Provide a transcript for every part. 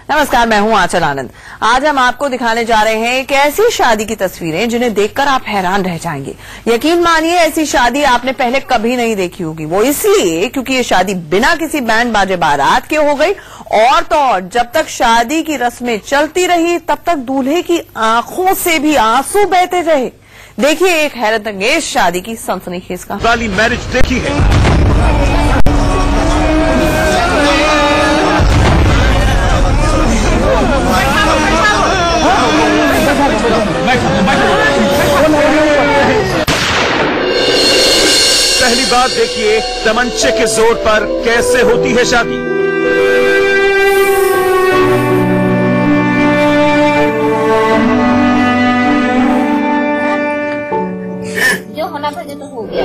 नमस्कार, मैं हूं आंचल आनंद। आज हम आपको दिखाने जा रहे हैं एक ऐसी शादी की तस्वीरें जिन्हें देखकर आप हैरान रह जाएंगे। यकीन मानिए, ऐसी शादी आपने पहले कभी नहीं देखी होगी। वो इसलिए क्योंकि ये शादी बिना किसी बैंड बाजे बारात के हो गई, और तो और जब तक शादी की रस्में चलती रही तब तक दूल्हे की आंखों से भी आंसू बहते रहे। देखिए एक हैरत अंगेज शादी की सनसनीखेज कहानी। मैरिज देखी है। पहली बात देखिए, तमंचे के जोर पर कैसे होती है शादी। जो होना था तो हो गया।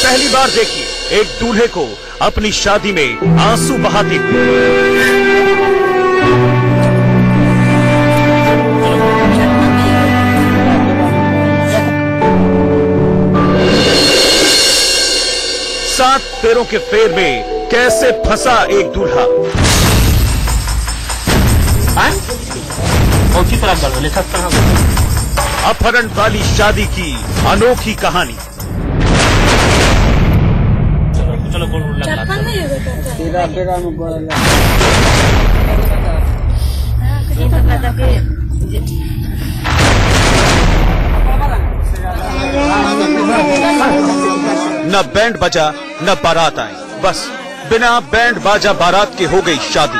पहली बार देखिए एक दूल्हे को अपनी शादी में आंसू बहाते हुए। सात फेरों के फेर में कैसे फंसा एक दूल्हा। अपहरण वाली शादी की अनोखी कहानी। न बैंड बजा न बारात आई, बस बिना बैंड बाजा बारात के हो गई शादी।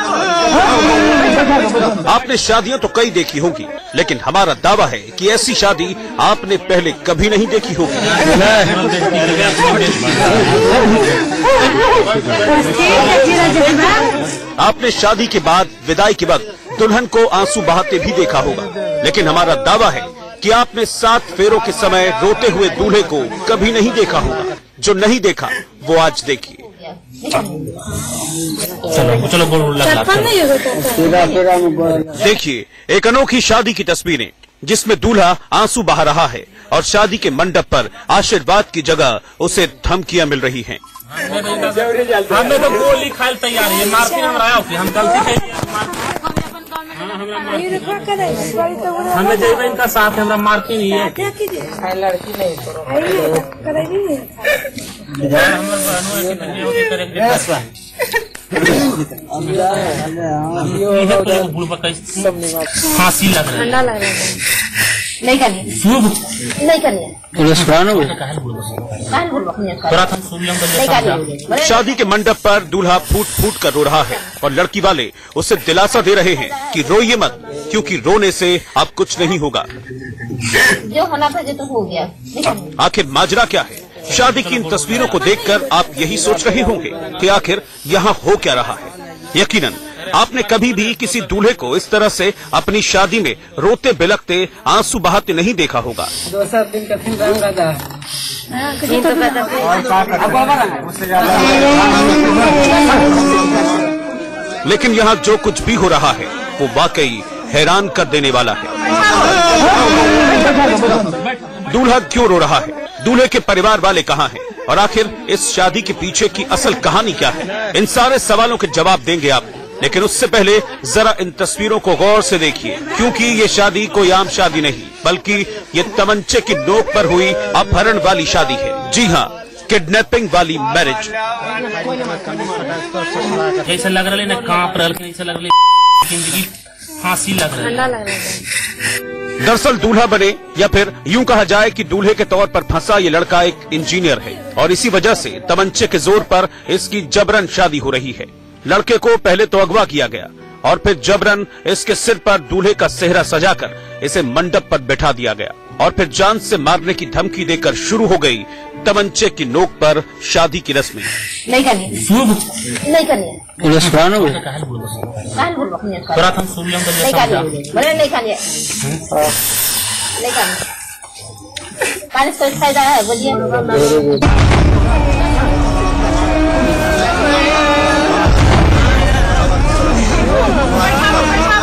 आपने शादियां तो कई देखी होंगी, लेकिन हमारा दावा है कि ऐसी शादी आपने पहले कभी नहीं देखी होगी। आपने शादी के बाद विदाई के वक्त दुल्हन को आंसू बहाते भी देखा होगा, लेकिन हमारा दावा है कि आपने 7 फेरों के समय रोते हुए दूल्हे को कभी नहीं देखा होगा। जो नहीं देखा वो आज देखिए। देखिए एक अनोखी शादी की तस्वीरें जिसमें दूल्हा आंसू बहा रहा है और शादी के मंडप पर आशीर्वाद की जगह उसे धमकियां मिल रही हैं। हमें तो गोली खाल तैयार है, मार्किन हम रहा कि हम गलती हमें जब इनका साथ हमरा मार्किन ही है। लड़की नहीं फांसी लग रहा है। नहीं करनी, नहीं करनी। शादी के मंडप पर दूल्हा फूट फूट कर रो रहा है और लड़की वाले उसे दिलासा दे रहे हैं कि रोइए मत, क्योंकि रोने से अब कुछ नहीं होगा। जो होना था तो हो गया। आखिर माजरा क्या है? शादी की इन तस्वीरों को देखकर आप यही सोच रहे होंगे कि आखिर यहाँ हो क्या रहा है। यकीनन आपने कभी भी किसी दूल्हे को इस तरह से अपनी शादी में रोते बिलखते आंसू बहाते नहीं देखा होगा। लेकिन यहाँ जो कुछ भी हो रहा है वो वाकई हैरान कर देने वाला है। दूल्हा क्यों रो रहा है? दूल्हे के परिवार वाले कहाँ हैं? और आखिर इस शादी के पीछे की असल कहानी क्या है? इन सारे सवालों के जवाब देंगे आप, लेकिन उससे पहले जरा इन तस्वीरों को गौर से देखिए, क्योंकि ये शादी कोई आम शादी नहीं, बल्कि ये तमंचे की नोक पर हुई अपहरण वाली शादी है। जी हाँ, किडनैपिंग वाली मैरिज। ऐसा लग रहा है ना, कांप रहा है, ऐसा लग रहा है जिंदगी फांसी लग रहा है। दरअसल दूल्हा बने या फिर यूं कहा जाए कि दूल्हे के तौर पर फंसा ये लड़का एक इंजीनियर है और इसी वजह से तमंचे के जोर पर इसकी जबरन शादी हो रही है। लड़के को पहले तो अगवा किया गया और फिर जबरन इसके सिर पर दूल्हे का सेहरा सजाकर इसे मंडप पर बैठा दिया गया और फिर जान से मारने की धमकी देकर शुरू हो गई तमंचे की नोक पर शादी की रस्में। नहीं करनी, नहीं करनी। फायदा है, बोलिए।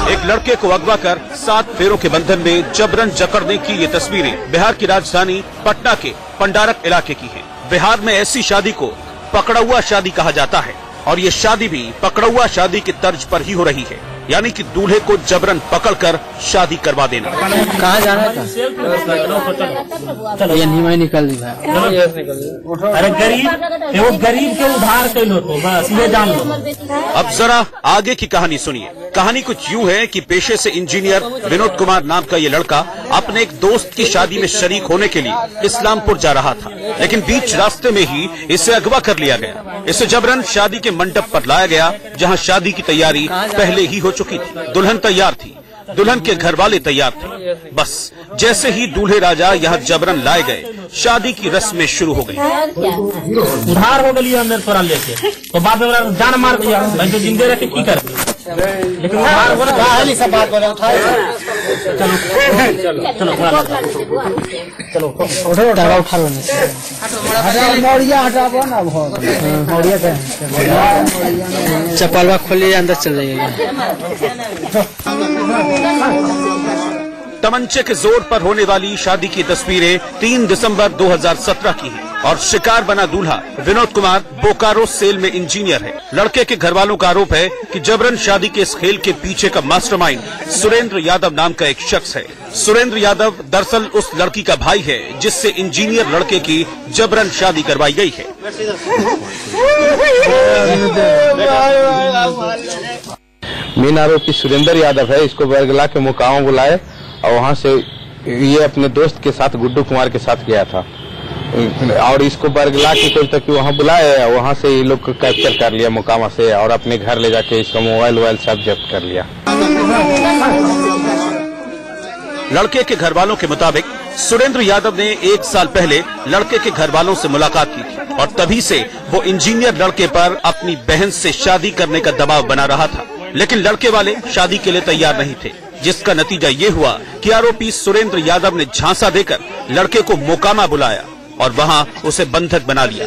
एक लड़के को अगवा कर 7 फेरों के बंधन में जबरन जकड़ने की ये तस्वीरें बिहार की राजधानी पटना के पंडारक इलाके की हैं। बिहार में ऐसी शादी को पकड़ा हुआ शादी कहा जाता है और ये शादी भी पकड़ुआ शादी की तर्ज पर ही हो रही है, यानी कि दूल्हे को जबरन पकड़कर शादी करवा देना। कहाँ जाना था? चलो ये नीमा निकल दी। अरे गरीब वो गरीब के उधार कैलो तो बस ये जान लो। अब जरा आगे की कहानी सुनिए। कहानी कुछ यूं है कि पेशे से इंजीनियर विनोद कुमार नाम का ये लड़का अपने एक दोस्त की शादी में शरीक होने के लिए इस्लामपुर जा रहा था, लेकिन बीच रास्ते में ही इसे अगवा कर लिया गया। इसे जबरन शादी के मंडप पर लाया गया, जहां शादी की तैयारी पहले ही हो चुकी थी। दुल्हन तैयार थी, दुल्हन के घर वाले तैयार थे। बस जैसे ही दूल्हे राजा यहाँ जबरन लाए गए, शादी की रस्में शुरू हो गई। उधार हो गई मेरे थोड़ा लेके, तो बाद में जान मार दिया। मैं तो जिंदे रखे की कर, लेकिन उधार हो रहा सब बात बोला। चलो चलो चलो उठा लो मौड़िया हटाबो ना, मौड़िया चप्पलवा खोलिए, अंदर चल जाइएगा। तमंचे के जोर पर होने वाली शादी की तस्वीरें 3 दिसंबर 2017 की हैं और शिकार बना दूल्हा विनोद कुमार बोकारो सेल में इंजीनियर है। लड़के के घर वालों का आरोप है कि जबरन शादी के इस खेल के पीछे का मास्टरमाइंड सुरेंद्र यादव नाम का एक शख्स है। सुरेंद्र यादव दरअसल उस लड़की का भाई है जिससे इंजीनियर लड़के की जबरन शादी करवाई गई है। मेन आरोपी सुरेंद्र यादव है। इसको बरगला के मुकाम बुलाए और वहां से ये अपने दोस्त के साथ गुड्डू कुमार के साथ गया था और इसको बरगला के कोई तक वहां बुलाए, वहां से ये लोग को कैप्चर कर लिया मुकामा से और अपने घर ले जाके इसका मोबाइल सब जब्त कर लिया। लड़के के घर वालों के मुताबिक सुरेंद्र यादव ने 1 साल पहले लड़के के घर वालों से मुलाकात की थी और तभी से वो इंजीनियर लड़के पर अपनी बहन से शादी करने का दबाव बना रहा था, लेकिन लड़के वाले शादी के लिए तैयार नहीं थे, जिसका नतीजा ये हुआ कि आरोपी सुरेंद्र यादव ने झांसा देकर लड़के को मोकामा बुलाया और वहां उसे बंधक बना लिया।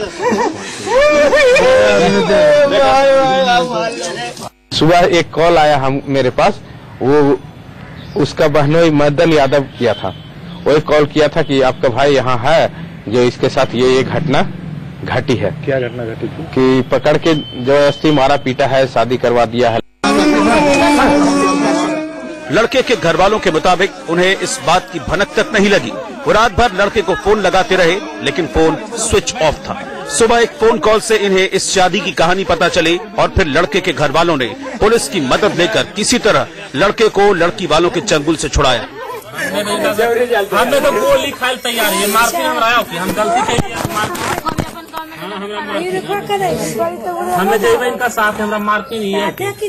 सुबह एक कॉल आया मेरे पास, वो उसका बहनोई मदन यादव किया था। वही कॉल किया था कि आपका भाई यहाँ है, जो इसके साथ ये घटना घटी है। क्या घटना घटी थी? कि पकड़ के जबरदस्ती मारा पीटा है, शादी करवा दिया है। लड़के के घर वालों के मुताबिक उन्हें इस बात की भनक तक नहीं लगी। वो रात भर लड़के को फोन लगाते रहे, लेकिन फोन स्विच ऑफ था। सुबह एक फोन कॉल से इन्हें इस शादी की कहानी पता चली और फिर लड़के के घर वालों ने पुलिस की मदद लेकर किसी तरह लड़के को लड़की वालों के चंगुल से छुड़ाया। हमने तो गोली खाए तैयार है, मारते हम गलती हमें जब इनका साथ हमरा मारते नहीं है। लड़की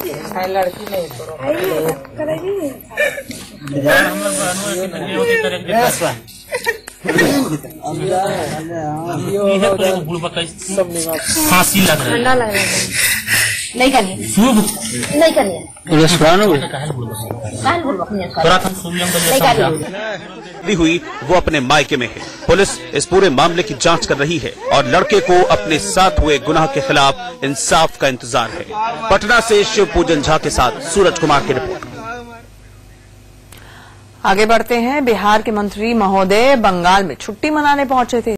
फांसी लग रहा है, नहीं करनी नहीं करनी हुई वो अपने मायके में है। पुलिस इस पूरे मामले की जांच कर रही है और लड़के को अपने साथ हुए गुनाह के खिलाफ इंसाफ का इंतजार है। पटना से शिव पूजन झा के साथ सूरज कुमार की रिपोर्ट। आगे बढ़ते हैं। बिहार के मंत्री महोदय बंगाल में छुट्टी मनाने पहुंचे थे।